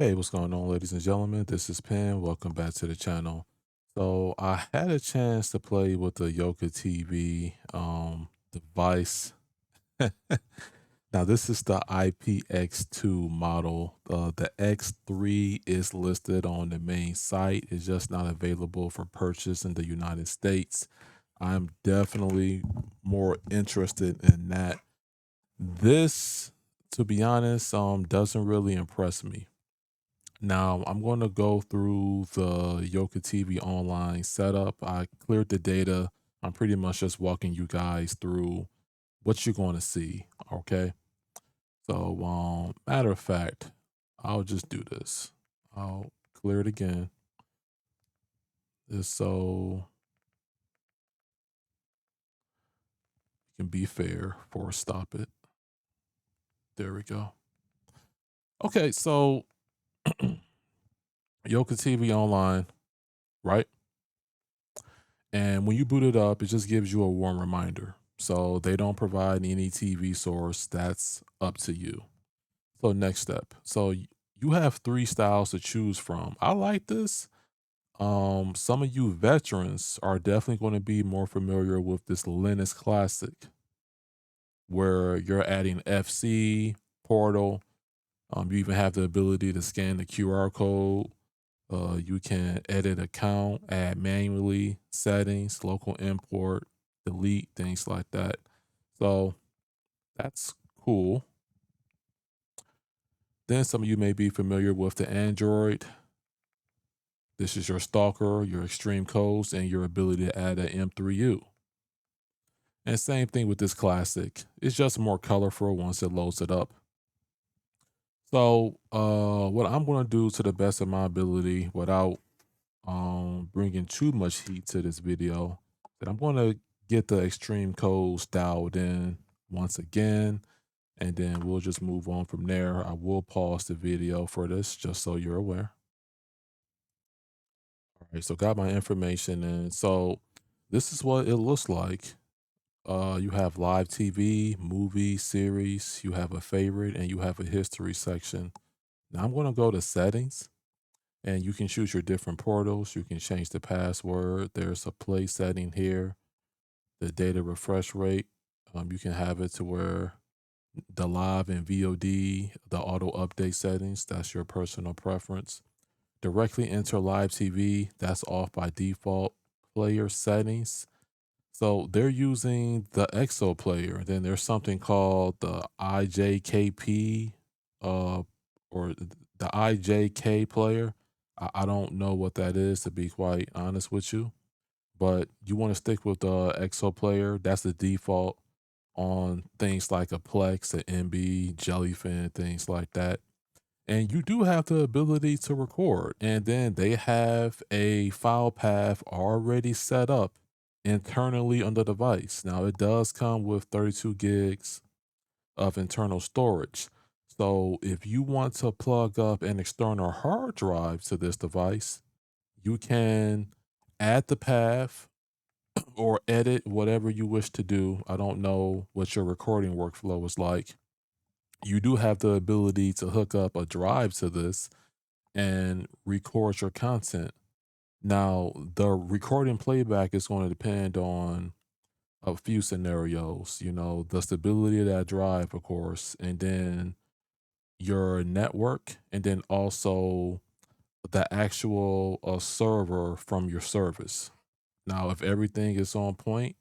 Hey, what's going on, ladies and gentlemen? This is Penn. Welcome back to the channel. So I had a chance to play with the Yoka TV device. Now this is the IPX2 model. The X3 is listed on the main site. It's just not available for purchase in the United States. I'm definitely more interested in that. This, to be honest, doesn't really impress me. Now I'm going to go through the Yoka TV online setup. I cleared the data. I'm pretty much just walking you guys through what you're going to see. Okay. So, matter of fact, I'll just do this. I'll clear it again, just so it can be fair for stop it. There we go. Okay. So, Yoka TV online, right? And when you boot it up, it just gives you a warm reminder. So they don't provide any TV source. That's up to you. So next step. So you have three styles to choose from. I like this. Some of you veterans are definitely going to be more familiar with this Linux Classic, where you're adding FC, Portal. You even have the ability to scan the QR code. You can edit account, add manually, settings, local import, delete, things like that. So that's cool. Then some of you may be familiar with the Android. This is your stalker, your extreme codes, and your ability to add an M3U. And same thing with this classic. It's just more colorful once it loads it up. So what I'm going to do to the best of my ability without bringing too much heat to this video, that I'm going to get the extreme codes dialed in once again, and then we'll just move on from there. I will pause the video for this just so you're aware. All right, so got my information in. So this is what it looks like. You have live TV, movie, series, you have a favorite, and you have a history section. Now I'm going to go to settings, and you can choose your different portals. You can change the password. There's a play setting here, the data refresh rate. You can have it to where the live and VOD, the auto update settings, that's your personal preference. Directly enter live TV, that's off by default. Player settings. So they're using the EXO player. Then there's something called the IJKP or the IJK player. I don't know what that is, to be quite honest with you, but you want to stick with the EXO player. That's the default on things like a Plex, an MB, Jellyfin, things like that. And you do have the ability to record, and then they have a file path already set up internally on the device. Now, it does come with 32 gigs of internal storage. So if you want to plug up an external hard drive to this device, you can add the path or edit whatever you wish to do. I don't know what your recording workflow is like. You do have the ability to hook up a drive to this and record your content. Now, the recording playback is going to depend on a few scenarios, the stability of that drive, of course, and then your network, and then also the actual server from your service. Now, if everything is on point,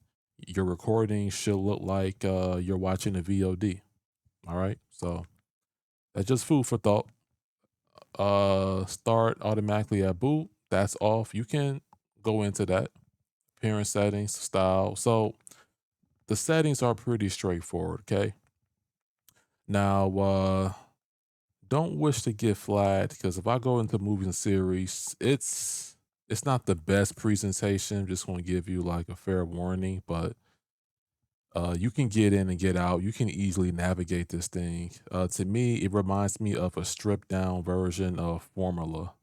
your recording should look like you're watching a VOD. All right. So that's just food for thought. Start automatically at boot. That's off. You can go into that. Appearance settings, style. So the settings are pretty straightforward. Okay. Now, don't wish to get flagged, because if I go into movies and series, it's not the best presentation. I'm just going to give you like a fair warning, but you can get in and get out. You can easily navigate this thing. To me, it reminds me of a stripped down version of Formula.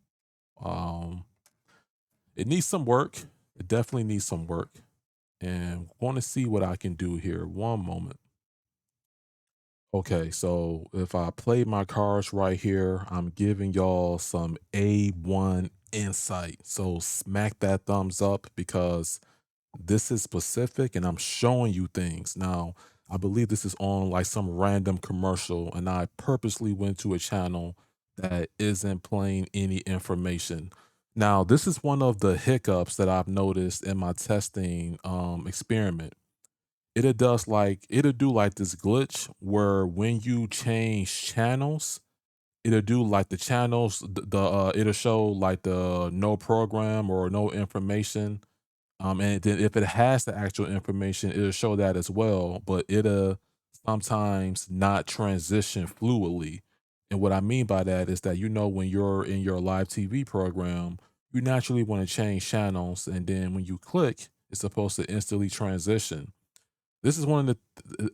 Um, it needs some work. It definitely needs some work. And want to see what I can do here. One moment. Okay, so if I play my cards right here, I'm giving y'all some A1 insight. So smack that thumbs up because this is specific and I'm showing you things. Now, I believe this is on like some random commercial, and I purposely went to a channel that isn't playing any information. Now, this is one of the hiccups that I've noticed in my testing experiment. It'll do like this glitch where when you change channels, it'll do like the channels, it'll show like the no program or no information, and then if it has the actual information, it'll show that as well, but it'll sometimes not transition fluidly. And what I mean by that is that, when you're in your live TV program, you naturally want to change channels. And then when you click, it's supposed to instantly transition. This is one of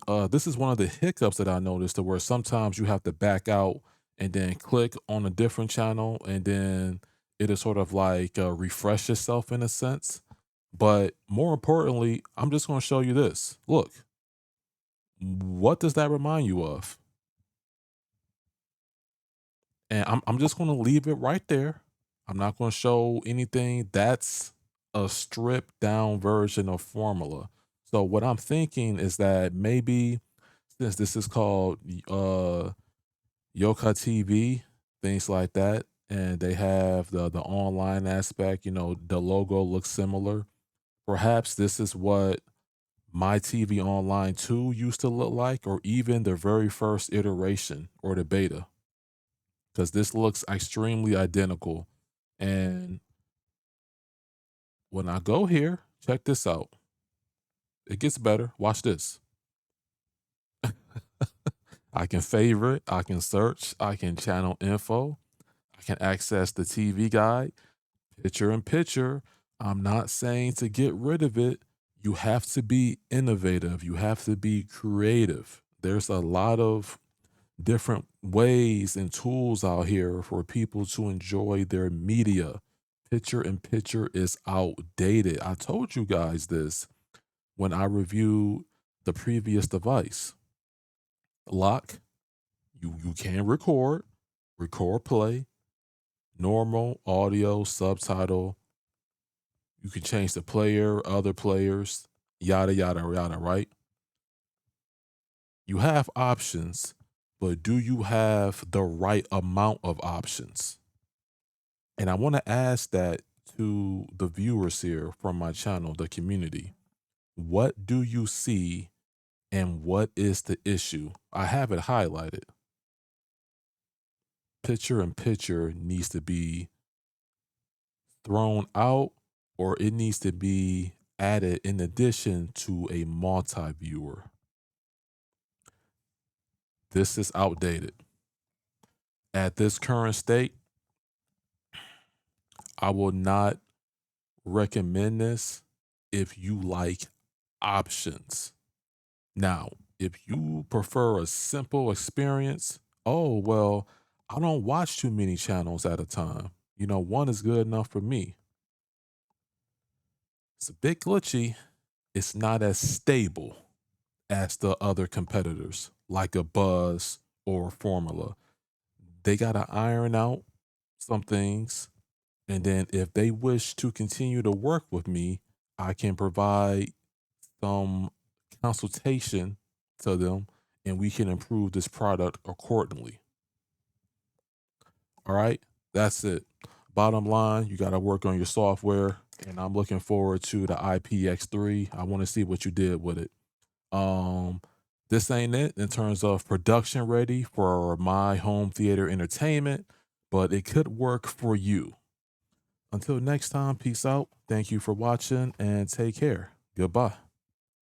the hiccups that I noticed, to where sometimes you have to back out and then click on a different channel, and then it'll sort of like refresh itself in a sense. But more importantly, I'm just going to show you this. Look, what does that remind you of? And I'm just going to leave it right there. I'm not going to show anything. That's a stripped down version of formula. So what I'm thinking is that maybe, since this is called Yoka TV, things like that, and they have the online aspect, the logo looks similar. Perhaps this is what My TV Online 2 used to look like, or even the very first iteration or the beta, because this looks extremely identical. And when I go here, check this out. It gets better. Watch this. I can favorite, I can search, I can channel info, I can access the TV guide, picture in picture. I'm not saying to get rid of it. You have to be innovative, you have to be creative. There's a lot of different ways and tools out here for people to enjoy their media. Picture in picture is outdated. I told you guys this when I reviewed the previous device. Lock, you can record play, normal, audio, subtitle. You can change the player, other players, yada, yada, yada, right? You have options, but do you have the right amount of options? And I want to ask that to the viewers here from my channel, the community. What do you see and what is the issue? I have it highlighted. Picture in picture needs to be thrown out, or it needs to be added in addition to a multi viewer. This is outdated. At this current state, I will not recommend this if you like options. Now, if you prefer a simple experience, oh, well, I don't watch too many channels at a time. One is good enough for me. It's a bit glitchy. It's not as stable as the other competitors, like a Buzz or Formula. They got to iron out some things. And then if they wish to continue to work with me, I can provide some consultation to them, and we can improve this product accordingly. All right, that's it. Bottom line, you got to work on your software, and I'm looking forward to the IPX3. I want to see what you did with it. Um, this ain't it in terms of production ready for my home theater entertainment, but it could work for you. Until next time, peace out. Thank you for watching and take care. Goodbye.